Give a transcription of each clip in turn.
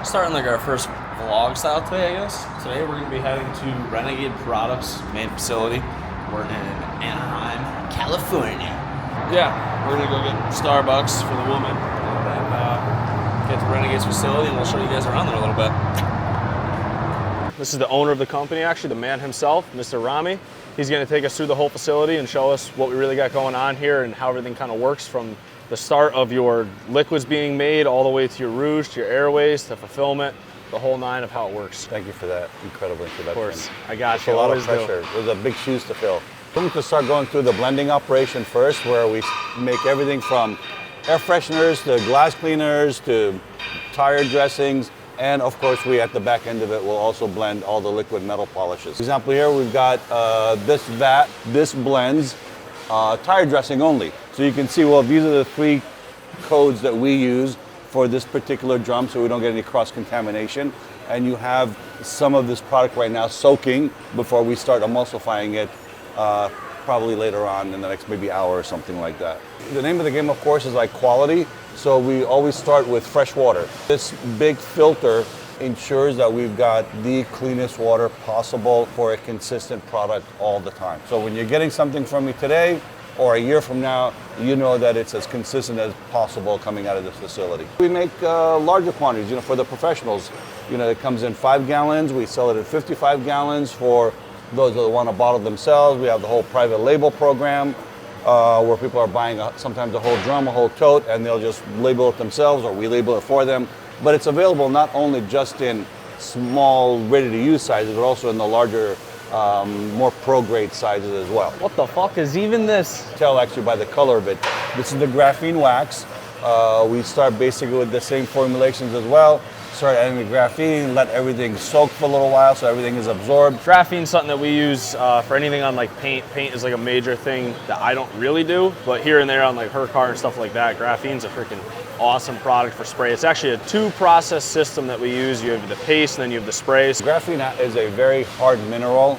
Starting like our first vlog style today, I guess. Today we're going to be heading to Renegade Products main facility. We're in Anaheim, California. Yeah, we're going to go get Starbucks for the woman and then get to Renegade's facility, and we'll show you guys around there a little bit. This is the owner of the company, actually, the man himself, Mr. Rami. He's going to take us through the whole facility and show us what we really got going on here and how everything kind of works from the start of your liquids being made all the way to your rouge, to your airways, to fulfillment, the whole nine of how it works. Thank you for that incredible introduction. Of course, I got It's you. a lot of Always do. pressure. Those are big shoes to fill. We're going to start going through the blending operation first, where we make everything from air fresheners to glass cleaners to tire dressings. And of course, we at the back end of it will also blend all the liquid metal polishes. For example, here we've got this vat. This blends tire dressing only. So you can see, well, these are the three codes that we use for this particular drum so we don't get any cross-contamination. And you have some of this product right now soaking before we start emulsifying it probably later on in the next maybe hour or something like that. The name of the game, of course, is like quality. So we always start with fresh water. This big filter ensures that we've got the cleanest water possible for a consistent product all the time. So when you're getting something from me today or a year from now, you know that it's as consistent as possible coming out of this facility. We make larger quantities, for the professionals. It comes in 5 gallons. We sell it at 55 gallons for those that want to bottle themselves. We have the whole private label program. Where people are buying sometimes a whole drum, a whole tote, and they'll just label it themselves or we label it for them. But it's available not only just in small, ready-to-use sizes, but also in the larger, more pro-grade sizes as well. What the fuck is even this? Tell actually by the color of it. This is the graphene wax. We start basically with the same formulations as well. Start adding the graphene, let everything soak for a little while so everything is absorbed. Graphene's something that we use for anything on like paint. Paint is like a major thing that I don't really do, but here and there on like her car and stuff like that, graphene's a freaking awesome product for spray. It's actually a 2-process system that we use. You have the paste and then you have the sprays. Graphene is a very hard mineral.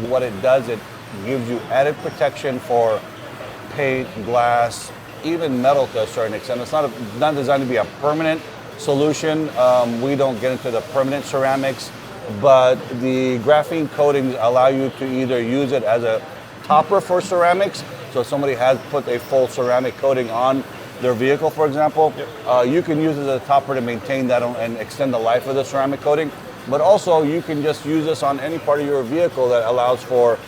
What it does, it gives you added protection for paint, glass, even metal to a certain extent. It's not designed to be a permanent solution. We don't get into the permanent ceramics, but the graphene coatings allow you to either use it as a topper for ceramics. So if somebody has put a full ceramic coating on their vehicle, for example, you can use it as a topper to maintain that and extend the life of the ceramic coating. But also you can just use this on any part of your vehicle that allows for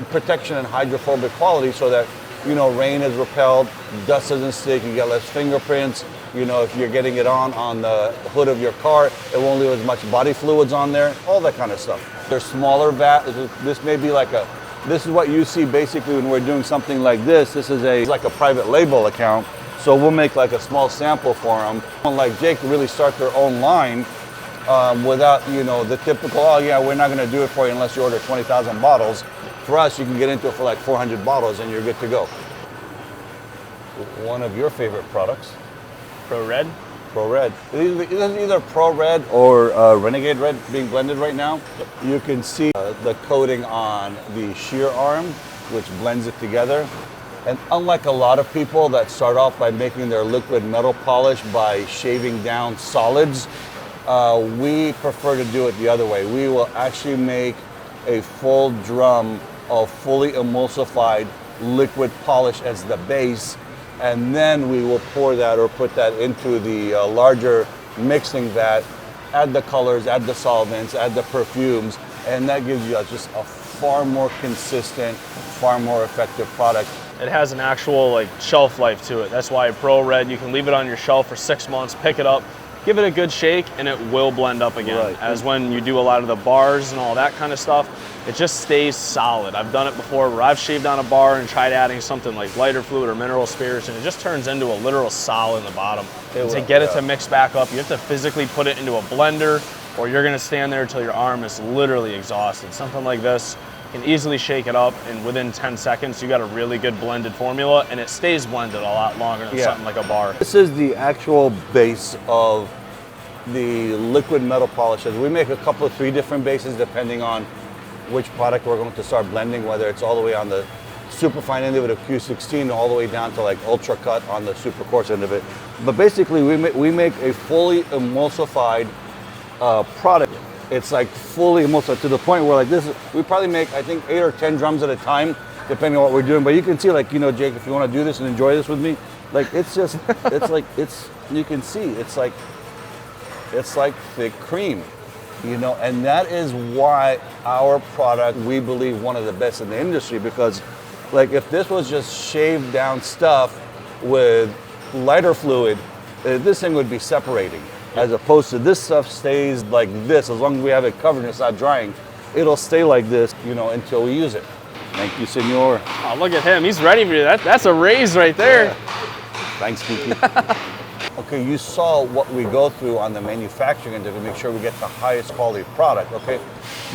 protection and hydrophobic quality so that rain is repelled, dust doesn't stick, you get less fingerprints. If you're getting it on the hood of your car, it won't leave as much body fluids on there, all that kind of stuff. They're smaller vat. This may be this is what you see basically when we're doing something like this. This is like a private label account. So we'll make like a small sample for them. Like Jake, really start their own line without, the typical, oh yeah, we're not gonna do it for you unless you order 20,000 bottles. For us, you can get into it for like 400 bottles and you're good to go. One of your favorite products. Pro Red? Pro Red. It's either Pro Red or Renegade Red being blended right now. You can see the coating on the shear arm, which blends it together. And unlike a lot of people that start off by making their liquid metal polish by shaving down solids, we prefer to do it the other way. We will actually make a full drum of fully emulsified liquid polish as the base, and then we will pour that or put that into the larger mixing vat, add the colors, add the solvents, add the perfumes, and that gives you just a far more consistent, far more effective product. It has an actual shelf life to it. That's why Pro Red, you can leave it on your shelf for 6 months, pick it up, give it a good shake, and it will blend up again. Right. As when you do a lot of the bars and all that kind of stuff, it just stays solid. I've done it before where I've shaved down a bar and tried adding something like lighter fluid or mineral spirits, and it just turns into a literal solid in the bottom. To get it to mix back up, you have to physically put it into a blender, or you're gonna stand there until your arm is literally exhausted. Something like this, you can easily shake it up, and within 10 seconds, you got a really good blended formula, and it stays blended a lot longer than something like a bar. This is the actual base of the liquid metal polishes. We make a couple of 3 different bases depending on which product we're going to start blending, whether it's all the way on the super fine end of it of Q16 all the way down to like ultra cut on the super coarse end of it. But basically we make a fully emulsified product. It's like fully emulsified to the point where like we probably make, I think, 8 or 10 drums at a time, depending on what we're doing. But you can see, like, you know, Jake, if you want to do this and enjoy this with me, like, it's just, it's like, you can see, it's like thick cream, you know, and that is why our product, we believe, one of the best in the industry, because like if this was just shaved down stuff with lighter fluid, this thing would be separating. As opposed to this stuff stays like this, as long as we have it covered and it's not drying, it'll stay like this, you know, until we use it. Thank you, senor. Oh, look at him, he's ready for you. That's a raise right there. Yeah. Thanks, Kiki. Okay, you saw what we go through on the manufacturing end to make sure we get the highest quality product, okay?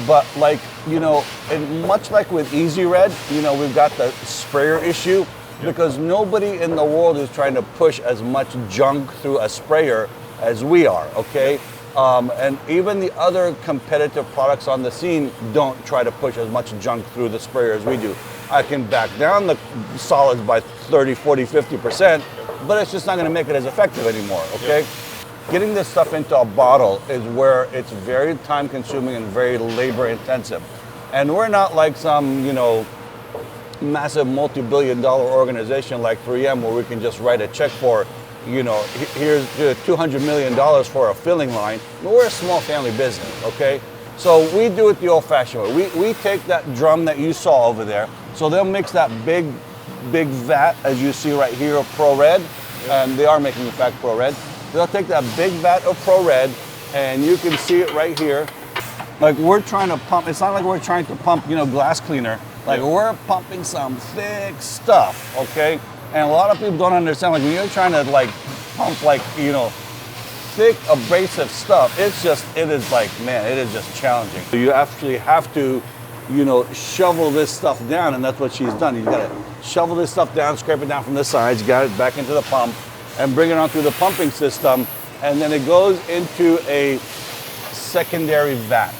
But like, you know, and much like with Easy Red, you know, we've got the sprayer issue because nobody in the world is trying to push as much junk through a sprayer as we are, okay? And even the other competitive products on the scene don't try to push as much junk through the sprayer as we do. I can back down the solids by 30, 40, 50%, but it's just not gonna make it as effective anymore, okay? Getting this stuff into a bottle is where it's very time consuming and very labor intensive. And we're not like some, you know, massive multi-billion-dollar organization like 3M where we can just write a check for, you know, here's $200 million for a filling line. But we're a small family business, okay? So we do it the old-fashioned way. We take that drum that you saw over there, so they'll mix that big vat, as you see right here, of Pro Red, and they are making, in fact, Pro Red. They'll take that big vat of Pro Red, and you can see it right here. Like, we're trying to pump, it's not like we're trying to pump, you know, glass cleaner. Like, we're pumping some thick stuff, okay? And a lot of people don't understand, like, when you're trying to, like, pump, like, you know, thick, abrasive stuff, it is like, man, it is just challenging. So you actually have to, you know, shovel this stuff down, and that's what she's done. You gotta shovel this stuff down, scrape it down from the sides, got it back into the pump, and bring it on through the pumping system, and then it goes into a secondary vat,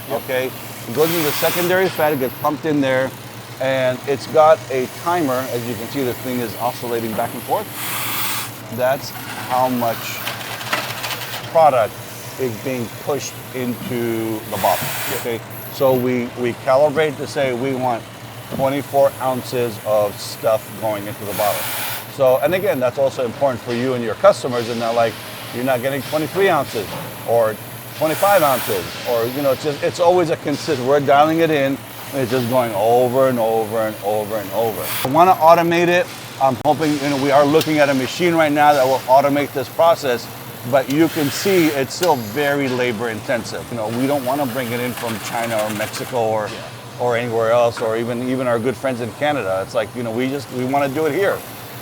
okay? It goes into the secondary vat, it gets pumped in there, and it's got a timer. As you can see, the thing is oscillating back and forth. That's how much product is being pushed into the bottle, okay? So we calibrate to say we want 24 ounces of stuff going into the bottle. So, and again, that's also important for you and your customers, and not like, you're not getting 23 ounces or 25 ounces, or, you know, it's always a consistent, we're dialing it in, and it's just going over and over and over and over. I want to automate it. I'm hoping, you know, we are looking at a machine right now that will automate this process, but you can see it's still very labor intensive. You know, we don't want to bring it in from China or Mexico or anywhere else, or even our good friends in Canada. It's like, you know, we want to do it here.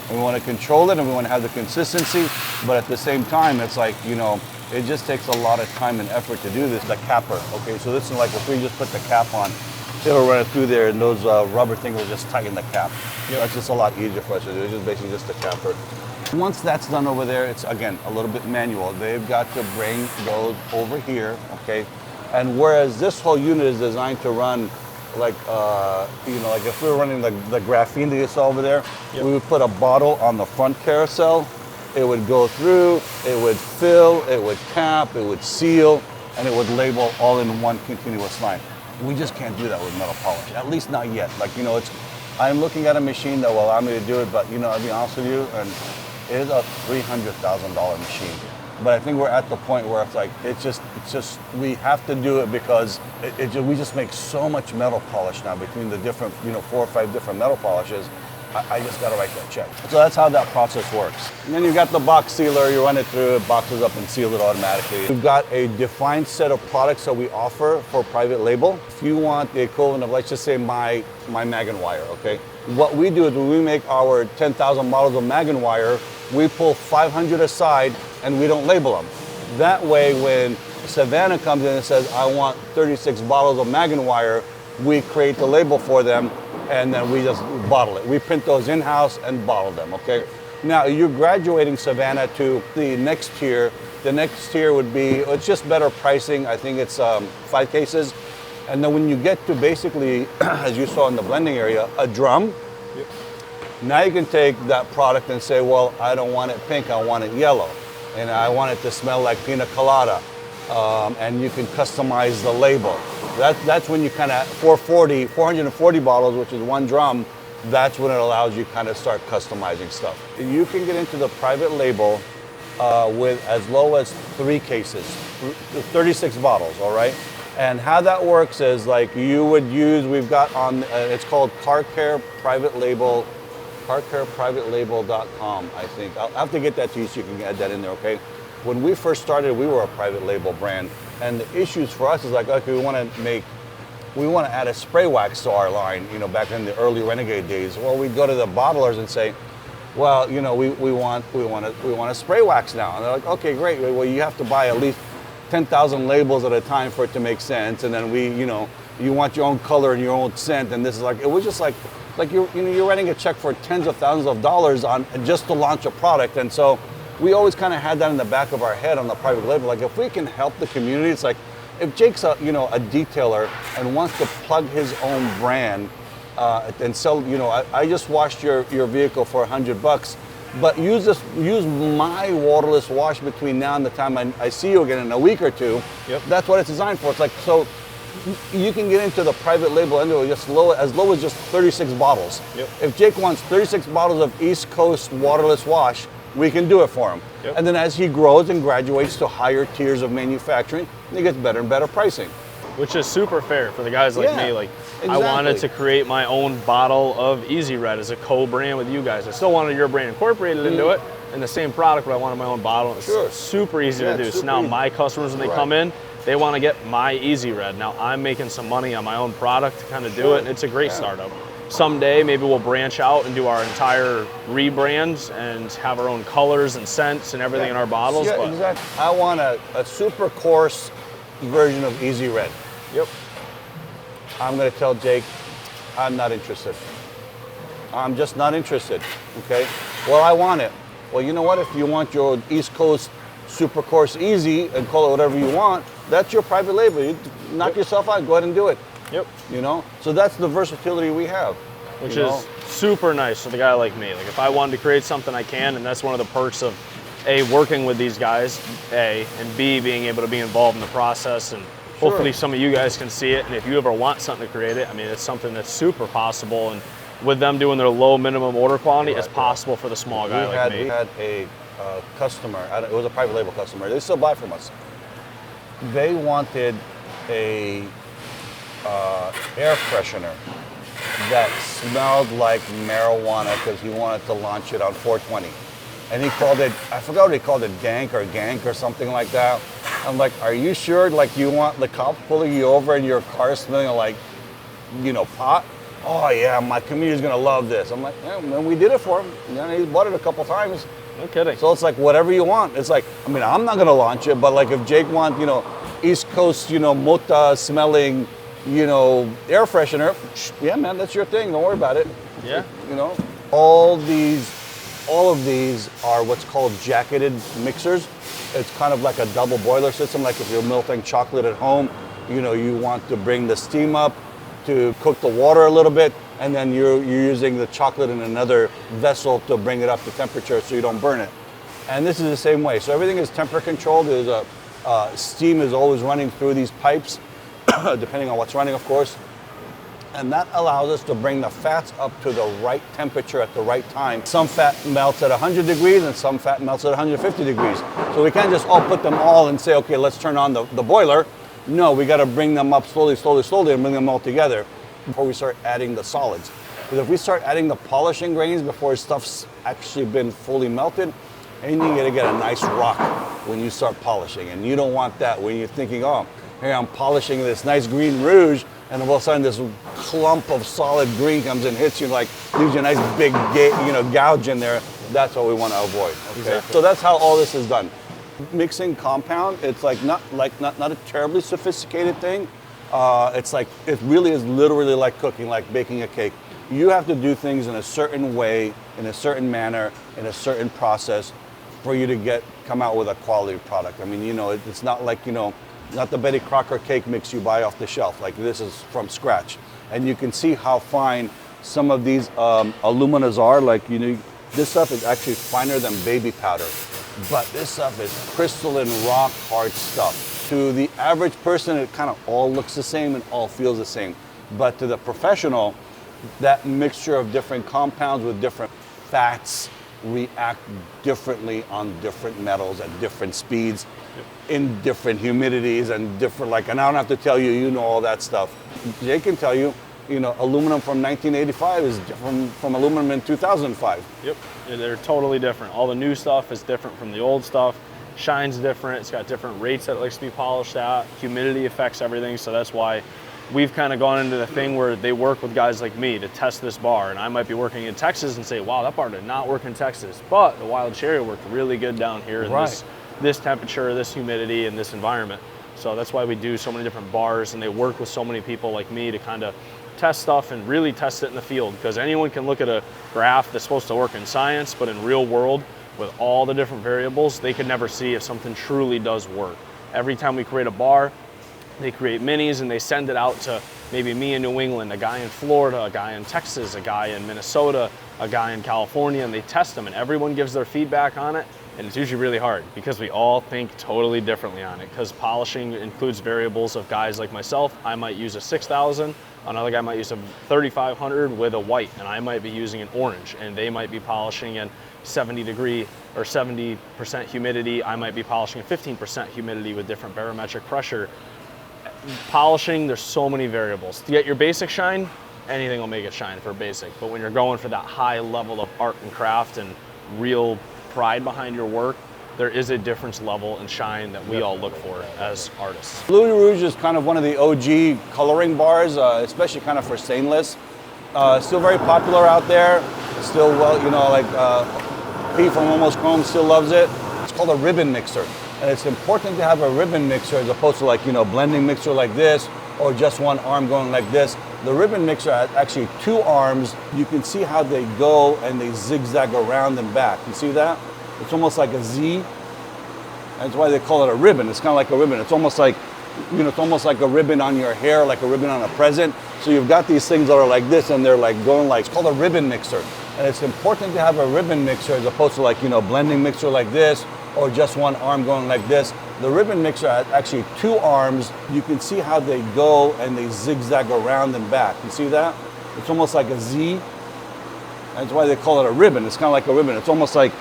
And we want to control it, and we want to have the consistency, but at the same time, it's like, you know, it just takes a lot of time and effort to do this. The capper, okay, so this is like, if we just put the cap on, it'll run it through there, and those rubber things will just tighten the cap. That's just a lot easier for us to do. It's just basically just the capper. Once that's done over there, it's, again, a little bit manual. They've got to bring those over here, okay? And whereas this whole unit is designed to run like, you know, like if we were running the graphene that you saw over there, we would put a bottle on the front carousel, it would go through, it would fill, it would cap, it would seal, and it would label all in one continuous line. We just can't do that with metal polish, at least not yet. Like, you know, I'm looking at a machine that will allow me to do it, but, you know, I'll be honest with you, and it is a $300,000 machine. But I think we're at the point where it's like, it's just, we have to do it because we just make so much metal polish now between the different, you know, 4 or 5 different metal polishes. I just got to write that check. So that's how that process works. And then you've got the box sealer, you run it through, it boxes up and seals it automatically. We've got a defined set of products that we offer for private label. If you want the equivalent of, let's just say, my Mag and Wire, okay? What we do is when we make our 10,000 models of Mag and Wire, we pull 500 aside and we don't label them. That way, when Savannah comes in and says, I want 36 bottles of Mag and Wire, we create the label for them, and then we just bottle it. We print those in-house and bottle them, okay? Now, you're graduating Savannah to the next tier. The next tier would be, it's just better pricing. I think it's 5 cases. And then when you get to basically, as you saw in the blending area, a drum, now you can take that product and say, well, I don't want it pink, I want it yellow. And I want it to smell like pina colada. and you can customize the label. That's when you kind of 440 bottles, which is one drum. That's when it allows you kind of start customizing stuff. You can get into the private label with as low as 3 cases, 36 bottles, all right? And how that works is like you would use, we've got on, it's called Car Care Private Label, carcareprivatelabel.com, I think. I'll have to get that to you so you can add that in there, okay? When we first started, we were a private label brand. And the issues for us is like, okay, we want to add a spray wax to our line, you know, back in the early Renegade days. Well, we'd go to the bottlers and say, well, you know, we want a spray wax now. And they're like, okay, great. Well, you have to buy at least 10,000 labels at a time for it to make sense. And then you want your own color and your own scent. And this is like, it was just like you're writing a check for tens of thousands of dollars on just to launch a product. And so we always kind of had that in the back of our head on the private label. Like if we can help the community, it's like, if Jake's a detailer and wants to plug his own brand and sell, I just washed your vehicle for $100, but use my waterless wash between now and the time I see you again in a week or two. Yep. That's what it's designed for. It's like, so you can get into the private label and as low as just 36 bottles. Yep. If Jake wants 36 bottles of East Coast waterless wash, we can do it for him. Yep. And then as he grows and graduates to higher tiers of manufacturing, he gets better and better pricing. Which is super fair for the guys like me. Like, exactly. I wanted to create my own bottle of Easy Red as a co-brand with you guys. I still wanted your brand incorporated into it in the same product, but I wanted my own bottle. It's super easy to do. So now my customers, when they come in, they want to get my Easy Red. Now I'm making some money on my own product to kind of do it, and it's a great startup. Someday, maybe we'll branch out and do our entire rebrand and have our own colors and scents and everything in our bottles. Yeah, exactly. I want a super coarse version of Easy Red. Yep. I'm going to tell Jake, I'm not interested. I'm just not interested, okay? Well, I want it. Well, you know what? If you want your East Coast super coarse easy and call it whatever you want, that's your private label. You knock yourself out, go ahead and do it. Yep. So that's the versatility we have. Which is super nice for the guy like me. Like if I wanted to create something, I can, and that's one of the perks of A, working with these guys, A, and B, being able to be involved in the process, and hopefully some of you guys can see it, and if you ever want something to create it, I mean, it's something that's super possible, and with them doing their low minimum order quantity, it's possible for the small guy like me. We had a customer, it was a private label customer, they still buy from us. They wanted a air freshener that smelled like marijuana because he wanted to launch it on 420. And he called it, I forgot what he called it, gank or something like that. I'm like, are you sure? Like you want the cop pulling you over in your car smelling like, pot? Oh yeah, my community's gonna love this. I'm like, yeah, and we did it for him. He bought it a couple times. No kidding. So it's like whatever you want. It's like, I mean, I'm not gonna launch it, but like if Jake wants, East Coast, mota smelling, air freshener, yeah, man, that's your thing. Don't worry about it. Yeah. All of these are what's called jacketed mixers. It's kind of like a double boiler system. Like if you're melting chocolate at home, you want to bring the steam up to cook the water a little bit, and then you're using the chocolate in another vessel to bring it up to temperature so you don't burn it. And this is the same way. So everything is temperature controlled. There's steam is always running through these pipes, depending on what's running, of course. And that allows us to bring the fats up to the right temperature at the right time. Some fat melts at 100 degrees and some fat melts at 150 degrees. So we can't just put them all and say, okay, let's turn on the boiler. No, we got to bring them up slowly and bring them all together before we start adding the solids. Because if we start adding the polishing grains before stuff's actually been fully melted, and you're going to get a nice rock when you start polishing. And you don't want that when you're thinking, oh, hey, I'm polishing this nice green rouge, and all of a sudden this clump of solid green comes and hits you, like leaves you a nice big gouge in there. That's what we want to avoid. Okay? Exactly. So that's how all this is done. Mixing compound, it's not a terribly sophisticated thing. It's like, it really is literally like cooking, like baking a cake. You have to do things in a certain way, in a certain manner, in a certain process for you to come out with a quality product. I mean, it's not like, not the Betty Crocker cake mix you buy off the shelf. Like this is from scratch. And you can see how fine some of these aluminas are. Like, this stuff is actually finer than baby powder. But this stuff is crystalline, rock hard stuff. to the average person, it kind of all looks the same and all feels the same. But to the professional, that mixture of different compounds with different fats react differently on different metals at different speeds, in different humidities and different, like, and I don't have to tell you, you know all that stuff. Jay can tell you, you know, aluminum from 1985 is different from aluminum in 2005. Yep, they're totally different. All the new stuff is different from the old stuff. Shine's different, it's got different rates that it likes to be polished at. Humidity affects everything, so that's why we've kind of gone into the thing where they work with guys like me to test this bar. And I might be working in Texas and say, wow, that bar did not work in Texas, but the wild cherry worked really good down here in this temperature, this humidity, and this environment. So that's why we do so many different bars, and they work with so many people like me to kind of test stuff and really test it in the field, because anyone can look at a graph that's supposed to work in science, but in real world, with all the different variables, they could never see if something truly does work. Every time we create a bar, they create minis and they send it out to maybe me in New England, a guy in Florida, a guy in Texas, a guy in Minnesota, a guy in California, and they test them and everyone gives their feedback on it. And it's usually really hard because we all think totally differently on it, because polishing includes variables of guys like myself. I might use a 6,000, another guy might use a 3,500 with a white, and I might be using an orange, and they might be polishing in 70 degree or 70% humidity. I might be polishing at 15% humidity with different barometric pressure. Polishing, there's so many variables. To get your basic shine, anything will make it shine for basic. But when you're going for that high level of art and craft and real pride behind your work, there is a difference level in shine that we all look for as artists. Louis Rouge is kind of one of the OG coloring bars, especially kind of for stainless. Still very popular out there. Still, well, you know, like Pete from Almost Chrome still loves it. It's called a ribbon mixer. And it's important to have a ribbon mixer as opposed to, like, you know, blending mixer like this or just one arm going like this. The ribbon mixer has actually two arms. You can see how they go and they zigzag around and back. You see that? It's almost like a Z. That's why they call it a ribbon. It's kind of like a ribbon. It's almost like, you know, it's almost like a ribbon on your hair, like a ribbon on a present. So you've got these things that are like this and they're like going like, it's called a ribbon mixer. And it's important to have a ribbon mixer as opposed to, like, you know, blending mixer like this or just one arm going like this. The ribbon mixer has actually two arms. You can see how they go and they zigzag around and back. You see that? It's almost like a Z. That's why they call it a ribbon. It's kind of like a ribbon. It's almost like,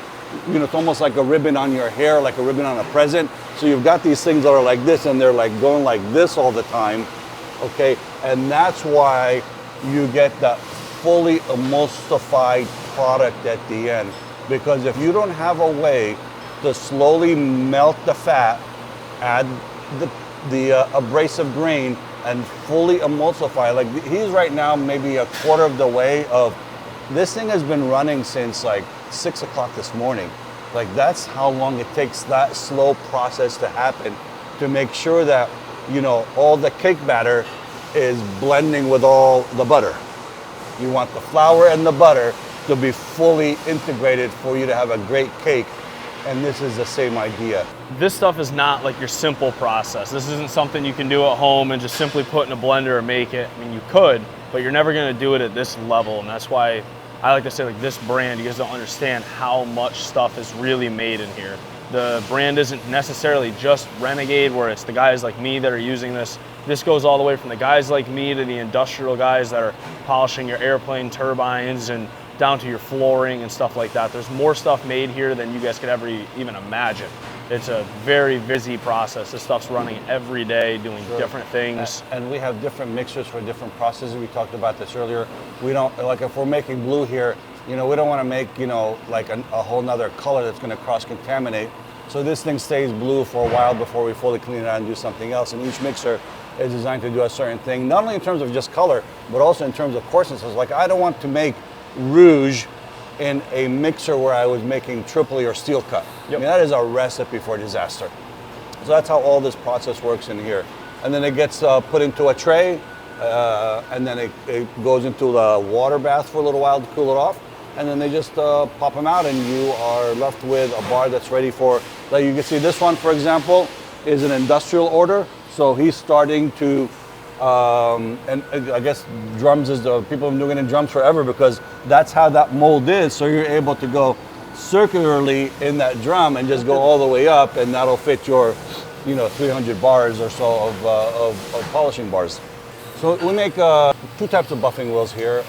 you know, it's almost like a ribbon on your hair, like a ribbon on a present. So you've got these things that are like this and they're like going like this all the time, okay? And that's why you get that fully emulsified product at the end. Because if you don't have a way to slowly melt the fat, add the abrasive grain, and fully emulsify, like he's right now maybe a quarter of the way of, this thing has been running since like 6 o'clock this morning. Like, that's how long it takes that slow process to happen to make sure that, you know, all the cake batter is blending with all the butter. You want the flour and the butter to be fully integrated for you to have a great cake. And this is the same idea. This stuff is not like your simple process. This isn't something you can do at home and just simply put in a blender and make it. I mean, you could, but you're never gonna do it at this level. And that's why I like to say, like, this brand, you guys don't understand how much stuff is really made in here. The brand isn't necessarily just Renegade, where it's the guys like me that are using this. This goes all the way from the guys like me to the industrial guys that are polishing your airplane turbines and down to your flooring and stuff like that. There's more stuff made here than you guys could ever even imagine. It's a very busy process. This stuff's running every day, doing different things. And we have different mixers for different processes. We talked about this earlier. We don't, like, if we're making blue here, you know, we don't want to make, you know, like a whole nother color that's going to cross-contaminate. So this thing stays blue for a while before we fully clean it out and do something else. And each mixer is designed to do a certain thing, not only in terms of just color, but also in terms of coarseness. So, like, I don't want to make rouge in a mixer where I was making tripoli or steel cut. Yep. I mean, that is a recipe for disaster. So that's how all this process works in here. And then it gets put into a tray, and then it goes into the water bath for a little while to cool it off. And then they just pop them out, and you are left with a bar that's ready for, like you can see this one, for example, is an industrial order. So he's starting to, and I guess drums is the people have been doing it in drums forever because that's how that mold is. So you're able to go circularly in that drum and just go all the way up, and that'll fit your you know, 300 bars or so of polishing bars. So we make 2 types of buffing wheels here.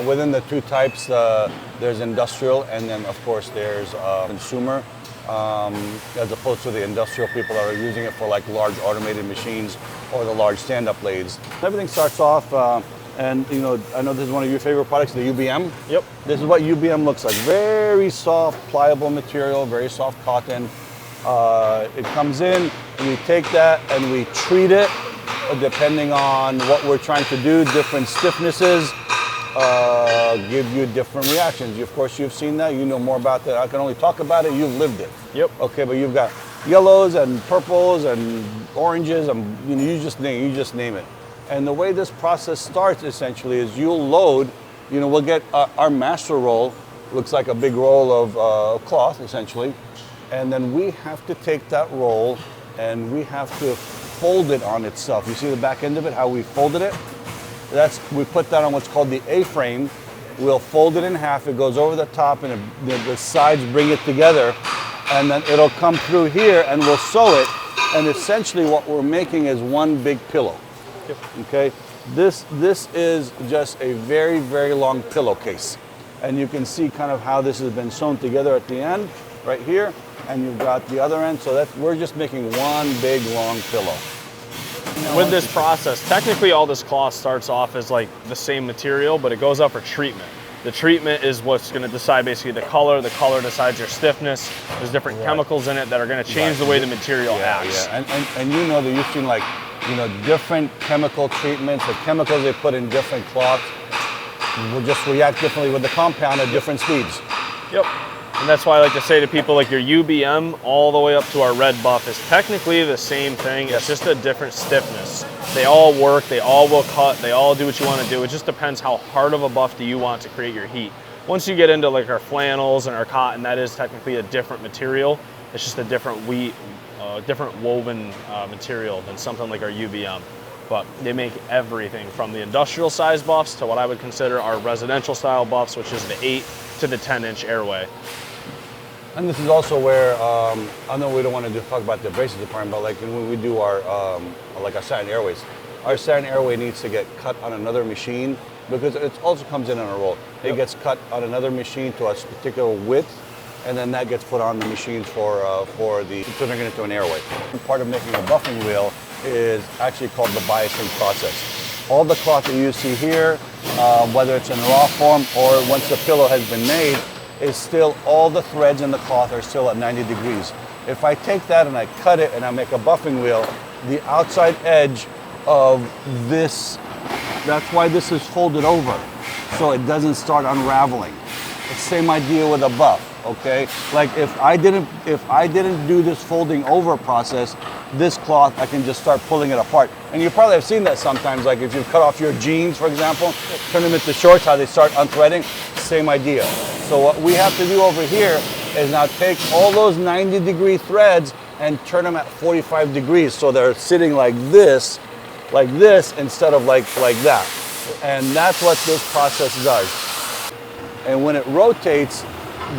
Within the 2 types, there's industrial, and then of course there's consumer, as opposed to the industrial people that are using it for like large automated machines or the large stand-up lathes. Everything starts off, and you know, I know this is one of your favorite products, the UBM. Yep. This is what UBM looks like. Very soft, pliable material, very soft cotton. It comes in, and we take that and we treat it depending on what we're trying to do. Different stiffnesses give you different reactions. Of course, you've seen that. You know more about that. I can only talk about it. You've lived it. Yep. Okay, but you've got yellows and purples and oranges, and you know, you just name it. And the way this process starts essentially is you'll load. You know, we'll get our master roll. Looks like a big roll of cloth essentially, and then we have to take that roll and we have to fold it on itself. You see the back end of it, how we folded it? We put that on what's called the A-frame. We'll fold it in half. It goes over the top, and the sides bring it together, and then it'll come through here, and we'll sew it. And essentially, what we're making is one big pillow. Yep. Okay. This is just a very, very long pillowcase, and you can see kind of how this has been sewn together at the end, right here. And you've got the other end, so we're just making one big long pillow. With this process, technically all this cloth starts off as like the same material, but it goes up for treatment. The treatment is what's going to decide basically the color decides your stiffness. There's different chemicals in it that are going to change the way the material acts. Yeah. And you know that you've seen like, you know, different chemical treatments, the chemicals they put in different cloths will just react differently with the compound at different speeds. Yep. And that's why I like to say to people, like your UBM all the way up to our red buff is technically the same thing. It's just a different stiffness. They all work, they all will cut, they all do what you want to do. It just depends how hard of a buff do you want to create your heat. Once you get into like our flannels and our cotton, that is technically a different material. It's just a different different woven material than something like our UBM. But they make everything from the industrial size buffs to what I would consider our residential style buffs, which is the 8 to the 10-inch airway. And this is also where, I know we don't want to talk about the abrasive department, but like when we do our satin airways, our satin airway needs to get cut on another machine because it also comes in on a roll. It gets cut on another machine to a particular width, and then that gets put on the machines to turn it into an airway. Part of making a buffing wheel is actually called the biasing process. All the cloth that you see here, whether it's in raw form or once the pillow has been made, is still, all the threads in the cloth are still at 90 degrees. If I take that and I cut it and I make a buffing wheel, the outside edge of this, that's why this is folded over, so it doesn't start unraveling. It's the same idea with a buff, okay? Like if I didn't do this folding over process, this cloth, I can just start pulling it apart. And you probably have seen that sometimes, like if you cut off your jeans, for example, turn them into shorts, how they start unthreading, same idea. So what we have to do over here is now take all those 90-degree threads and turn them at 45 degrees so they're sitting like this instead of like that. And that's what this process does. And when it rotates,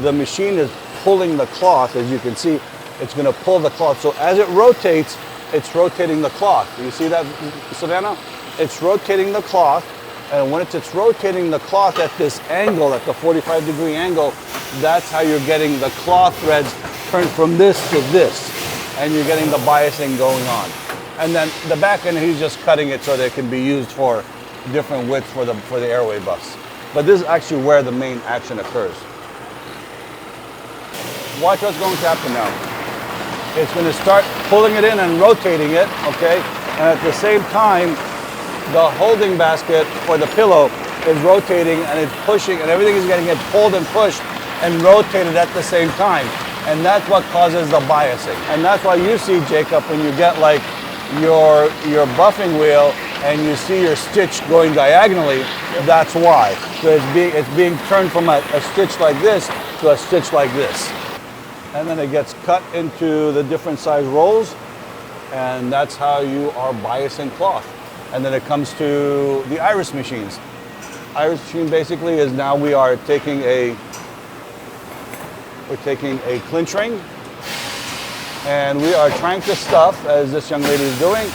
the machine is pulling the cloth, as you can see. It's going to pull the cloth. So as it rotates, it's rotating the cloth. You see that, Savannah? It's rotating the cloth. And when it's rotating the cloth at this angle, at the 45-degree angle, that's how you're getting the cloth threads turned from this to this. And you're getting the biasing going on. And then the back end, he's just cutting it so that it can be used for different widths for the airway buffs. But this is actually where the main action occurs. Watch what's going to happen now. It's going to start pulling it in and rotating it, okay? And at the same time, the holding basket for the pillow is rotating and it's pushing, and everything is getting pulled and pushed and rotated at the same time. And that's what causes the biasing. And that's why you see, Jacob, when you get like your buffing wheel and you see your stitch going diagonally, that's why. So it's being turned from a stitch like this to a stitch like this. And then it gets cut into the different size rolls, and that's how you are biasing cloth. And then it comes to the iris machines. Iris machine basically is now we're taking a clinch ring, And we are trying to stuff, as this young lady is doing,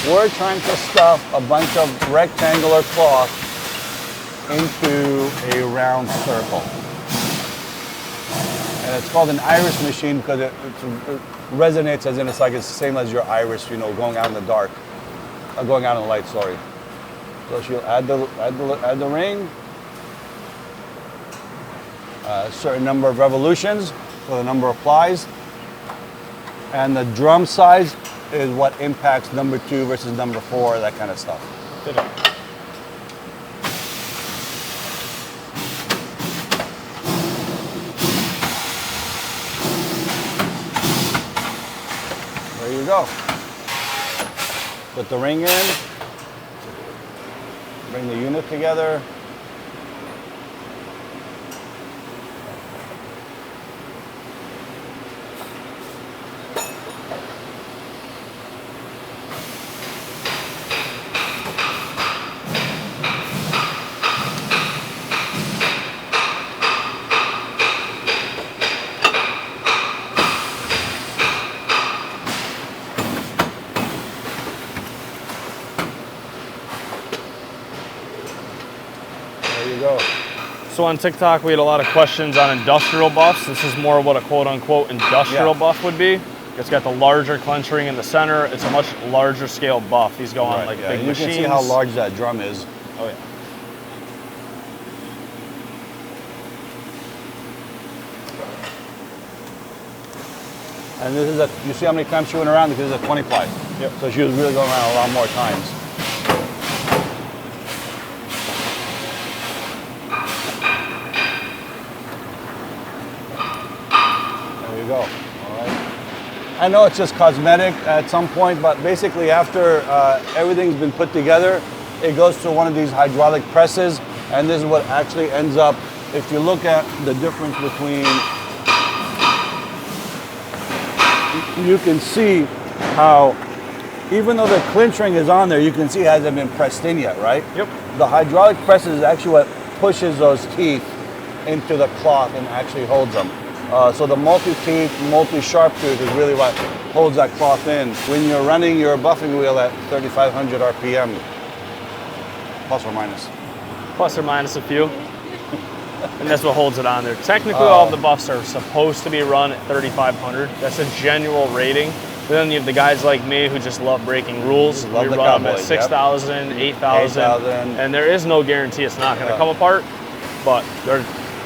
we're trying to stuff a bunch of rectangular cloth into a round circle. And it's called an iris machine because it resonates, as in it's like it's the same as your iris, you know, going out in the dark, going out in the light, sorry. So she'll add the ring, a certain number of revolutions for the number of plies, and the drum size is what impacts number 2 versus number 4, that kind of stuff. There you go. Put the ring in, bring the unit together. So on TikTok, we had a lot of questions on industrial buffs. This is more what a quote-unquote industrial buff would be. It's got the larger clench ring in the center. It's a much larger scale buff. These go on like big machines. You can see how large that drum is. Oh yeah. And this is you see how many times she went around? Because it's a 20 ply. Yep. So she was really going around a lot more times. Go. All right. I know it's just cosmetic at some point, but basically after everything's been put together, it goes through one of these hydraulic presses, and this is what actually ends up, if you look at the difference between, you can see how, even though the clinch ring is on there, you can see it hasn't been pressed in yet, right? Yep. The hydraulic press is actually what pushes those teeth into the cloth and actually holds them. So the multi-teeth, multi-sharp tooth is really what holds that cloth in. When you're running your buffing wheel at 3,500 RPM, plus or minus. Plus or minus a few. And that's what holds it on there. Technically, all of the buffs are supposed to be run at 3,500. That's a genuine rating. But then you have the guys like me who just love breaking rules. We run them at 6,000, 8,000. And there is no guarantee it's not going to come apart, but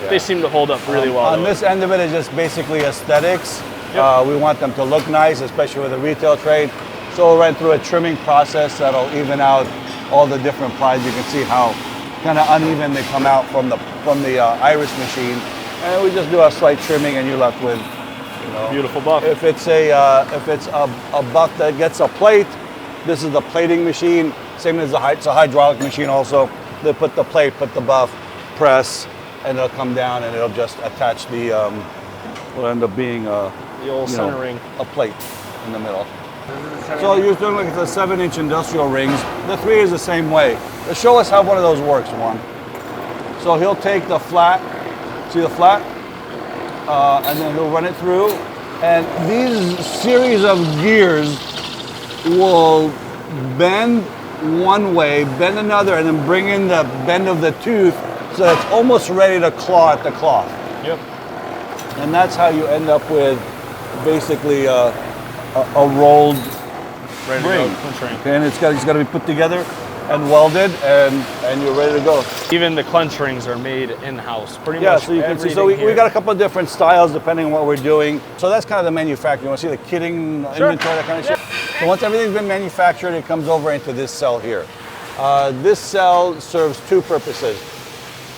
they seem to hold up really well. On this end of it is just basically aesthetics. Yep. We want them to look nice, especially with the retail trade. So we'll run through a trimming process that'll even out all the different plies. You can see how kind of uneven they come out from the iris machine. And we just do a slight trimming, and you're left with, you know, beautiful buff. If it's a buff that gets a plate, this is the plating machine. Same as it's a hydraulic machine also. They put the plate, put the buff, press, and it'll come down and it'll just attach the, will end up being the old center ring, a plate in the middle. So you're doing like the 7-inch industrial rings. The 3 is the same way. Show us how one of those works, Juan. So he'll take the flat, see the flat, and then he'll run it through. And these series of gears will bend one way, bend another, and then bring in the bend of the tooth so it's almost ready to claw at the cloth. Yep. And that's how you end up with basically a rolled ring. Okay, and it's got to be put together and welded, and you're ready to go. Even the clench rings are made in-house, pretty much. Yeah, so you can see. So we got a couple of different styles depending on what we're doing. So that's kind of the manufacturing. You want to see the kitting, inventory, that kind of shit? So once everything's been manufactured, it comes over into this cell here. This cell serves 2 purposes.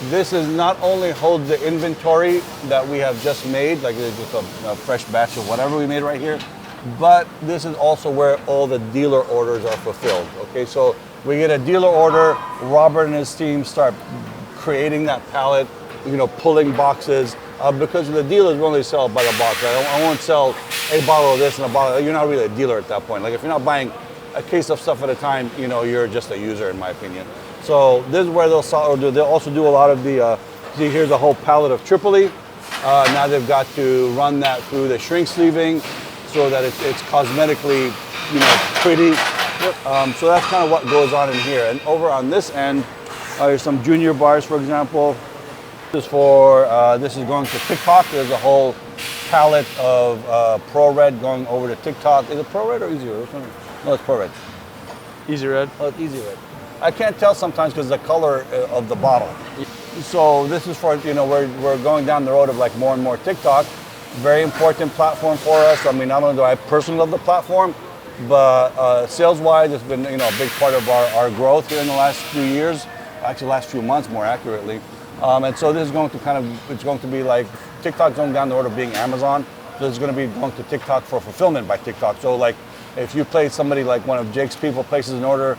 This is not only holds the inventory that we have just made, like it's just a fresh batch of whatever we made right here, but this is also where all the dealer orders are fulfilled. Okay, so we get a dealer order, Robert and his team start creating that pallet, you know, pulling boxes, because the dealers only sell by the box. I won't sell a bottle of this and a bottle. You're not really a dealer at that point. Like if you're not buying a case of stuff at a time, you know, you're just a user in my opinion. So this is where they'll also do a lot of the, see here's a whole pallet of Tripoli. Now they've got to run that through the shrink sleeving, so that it's cosmetically, pretty. So that's kind of what goes on in here. And over on this end, there's some junior bars, for example. This is going to TikTok. There's a whole palette of Pro Red going over to TikTok. Is it Pro Red or Easy Red? No, it's Pro Red. Easy Red. Oh, it's Easy Red. I can't tell sometimes because the color of the bottle. So this is for, we're going down the road of like more and more TikTok. Very important platform for us. I mean, not only do I personally love the platform, but sales-wise, it's been a big part of our growth here in the last few years. Actually, last few months, more accurately. And so this is going to it's going to be like TikTok's going down the road of being Amazon. So it's going to be going to TikTok for fulfillment by TikTok. So like if you place somebody like one of Jake's people places an order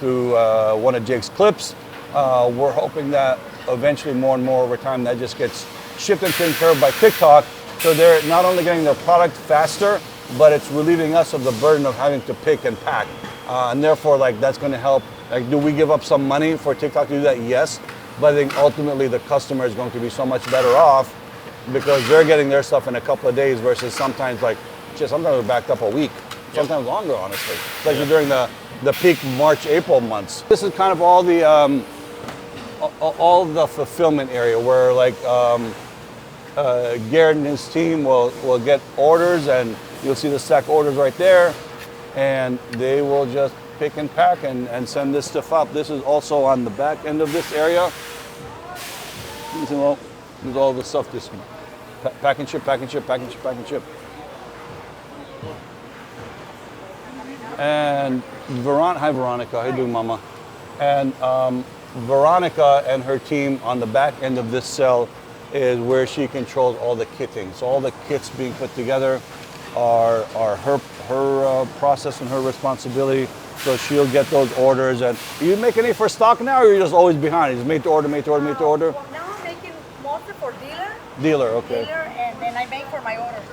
through one of Jake's clips, we're hoping that eventually more and more over time that just gets shipped and taken care of by TikTok. So they're not only getting their product faster, but it's relieving us of the burden of having to pick and pack. And therefore, like that's going to help. Like, do we give up some money for TikTok to do that? Yes. But I think ultimately the customer is going to be so much better off because they're getting their stuff in a couple of days versus sometimes sometimes we're backed up a week, sometimes longer, honestly, especially during the peak March, April months. This is kind of all the fulfillment area where like Garrett and his team will get orders, and you'll see the stack orders right there, and they will just pick and pack and send this stuff up. This is also on the back end of this area. There's all the stuff, this pack and ship, pack and ship, pack and ship, pack and ship. And hi Veronica, how you doing, Mama? And Veronica and her team on the back end of this cell is where she controls all the kitting. So all the kits being put together are her process and her responsibility. So she'll get those orders. And are you making any for stock now, or are you just always behind? You just make to order, make to order, make to order? Well, now I'm making mostly for dealer. Dealer, okay. Dealer, and then I make for my orders.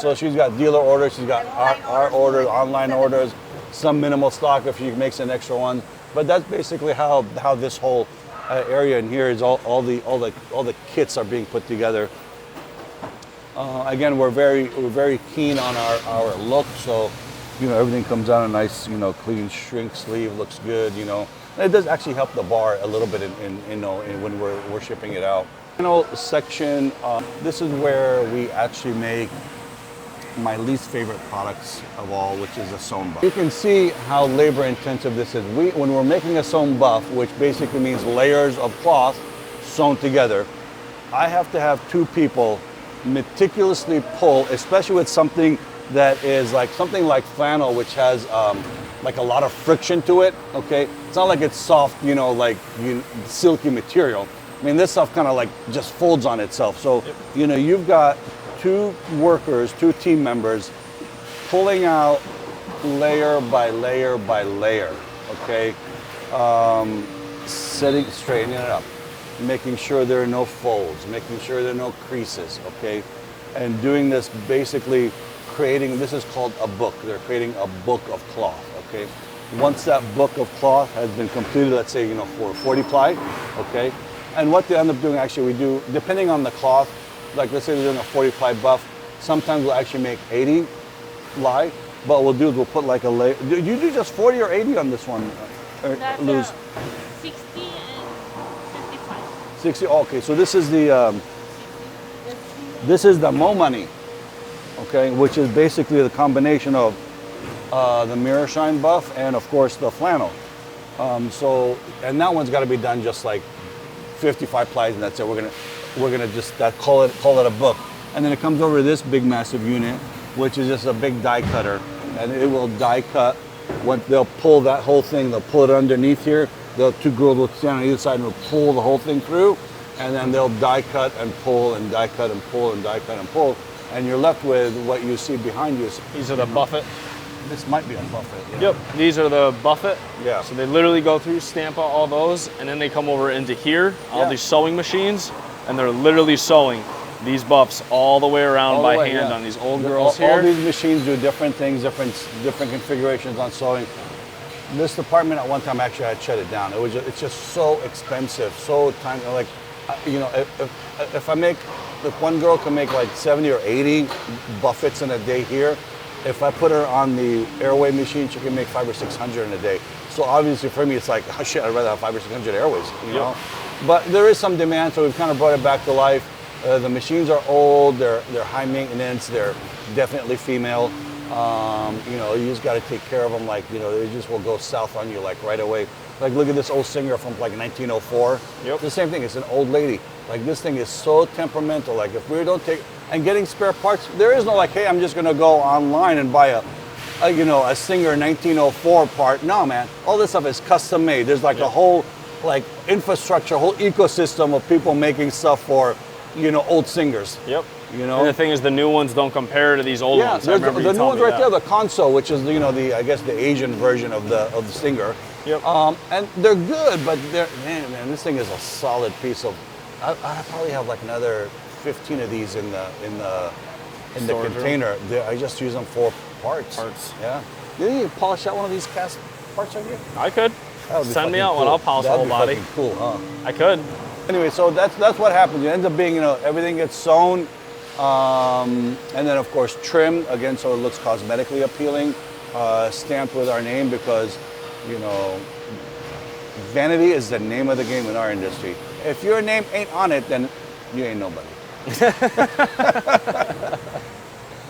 So she's got dealer orders, she's got our orders, online orders, some minimal stock if she makes an extra one. But that's basically how this whole area in here is all the kits are being put together. Again, we're very keen on our look, so everything comes out a nice clean shrink sleeve, looks good. And it does actually help the bar a little bit when we're shipping it out. Section. This is where we actually make my least favorite products of all, which is a sewn buff. You can see how labor intensive this is. When we're making a sewn buff, which basically means layers of cloth sewn together, I have to have two people meticulously pull, especially with something that is like flannel, which has like a lot of friction to it. Okay, it's not like it's soft, silky material. I mean, this stuff kind of like just folds on itself. So you've got two workers, two team members, pulling out layer by layer by layer. Okay, straightening it up, making sure there are no folds, making sure there are no creases. Okay, and doing this basically. This is called a book. They're creating a book of cloth, okay? Once that book of cloth has been completed, let's say, for 40 ply, okay? And what they end up doing, actually, we do, depending on the cloth, like let's say we're doing a 40 ply buff, sometimes we'll actually make 80 ply, but what we'll do is we'll put like a layer. Do you do just 40 or 80 on this one, Luz? 60 and 55. 60, okay, so this is the Mo Money. Okay, which is basically the combination of the mirror shine buff and of course the flannel. And that one's got to be done just like 55 plies, and that's it. We're gonna just call it a book. And then it comes over to this big massive unit, which is just a big die cutter, and it will die cut. When they'll pull that whole thing, they'll pull it underneath here. The two girls will stand on either side and will pull the whole thing through, and then they'll die cut and pull and die cut and pull and die cut and pull. And you're left with what you see behind you. These are the buffet. This might be a buffet. Yeah. Yep, these are the buffet. Yeah. So they literally go through, stamp out all those, and then they come over into here, all these sewing machines, and they're literally sewing these buffs all the way around by hand on these old girls here. All these machines do different things, different configurations on sewing. This department at one time actually had shut it down. It's just so expensive, so time. Like, if I make, if one girl can make like 70 or 80 buffets in a day here, if I put her on the airway machine, she can make 500 or 600 in a day. So obviously for me, it's like, oh shit, I'd rather have 500 or 600 airways, you know? But there is some demand, so we've kind of brought it back to life. The machines are old, they're high maintenance, they're definitely female. You know, you just got to take care of them, like, you know, they just will go south on you like right away. Like, look at this old Singer from like 1904. It's the same thing, it's an old lady. Like, this thing is so temperamental. Like, if we don't take, and getting spare parts, there is no like, hey, I'm just gonna go online and buy you know, a Singer 1904 part. No, man, all this stuff is custom made. There's like a whole like infrastructure, whole ecosystem of people making stuff for, you know, old Singers. You know, and the thing is, the new ones don't compare to these old ones. Yeah, the new ones right there, the console, which is, you know, I guess the Asian version of the Singer. And they're good, but man, this thing is a solid piece of. I probably have like another 15 of these in the container. I just use them for parts. Yeah. Did you polish out one of these cast parts right here? I could. Send me out one. I'll polish the whole body. Cool, huh? I could. Anyway, so that's what happens. It ends up being, you know, everything gets sewn. And then of course trim, again, so it looks cosmetically appealing, stamped with our name, because, you know, vanity is the name of the game in our industry. If your name ain't on it, then you ain't nobody.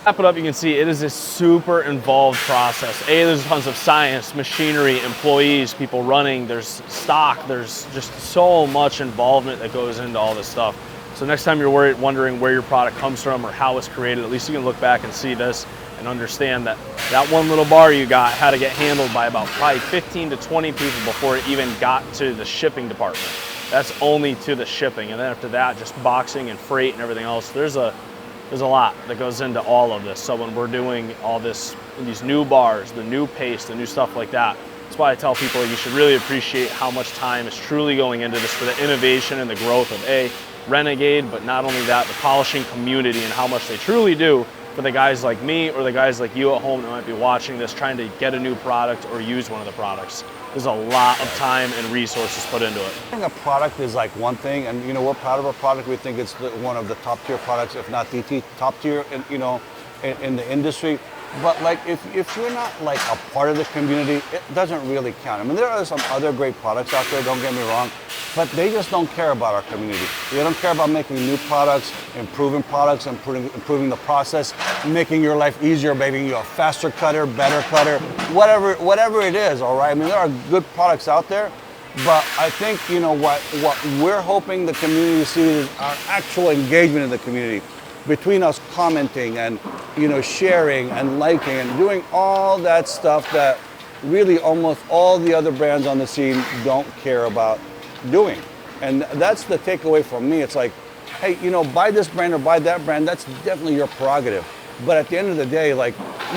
Wrap it up, you can see it is a super involved process. There's tons of science, machinery, employees, people running, there's stock, there's just so much involvement that goes into all this stuff. So next time you're wondering where your product comes from or how it's created, at least you can look back and see this and understand that that one little bar you got had to get handled by about probably 15 to 20 people before it even got to the shipping department. That's only to the shipping. And then after that, just boxing and freight and everything else. There's a lot that goes into all of this. So when we're doing all this, these new bars, the new paste, the new stuff like that, that's why I tell people you should really appreciate how much time is truly going into this for the innovation and the growth of Renegade, but not only that, the polishing community and how much they truly do for the guys like me or the guys like you at home that might be watching this, trying to get a new product or use one of the products. There's a lot of time and resources put into it. I think a product is like one thing, and, you know, we're proud of our product. We think it's one of the top tier products, if not the top tier, you know, in the industry. But like, if you're not like a part of the community, it doesn't really count. I mean, there are some other great products out there, don't get me wrong, but they just don't care about our community. They don't care about making new products, improving the process, making your life easier, making you a faster cutter, better cutter, whatever it is, all right? I mean, there are good products out there, but I think, you know, what we're hoping the community sees is our actual engagement in the community. Between us commenting and, you know, sharing and liking and doing all that stuff that really almost all the other brands on the scene don't care about doing. And that's the takeaway from me. It's like, hey, you know, buy this brand or buy that brand, that's definitely your prerogative. But at the end of the day, like,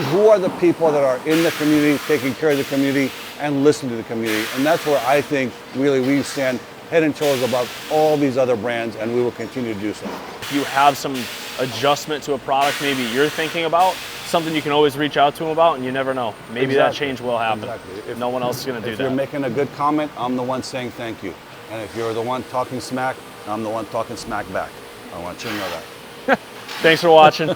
who are the people that are in the community, taking care of the community and listening to the community? And that's where I think really we stand head and shoulders above all these other brands, and we will continue to do so. If you have some adjustment to a product maybe you're thinking about, something you can always reach out to them about, and you never know. Maybe that change will happen. If no one else is going to do that. If you're making a good comment, I'm the one saying thank you. And if you're the one talking smack, I'm the one talking smack back. I want you to know that. Thanks for watching.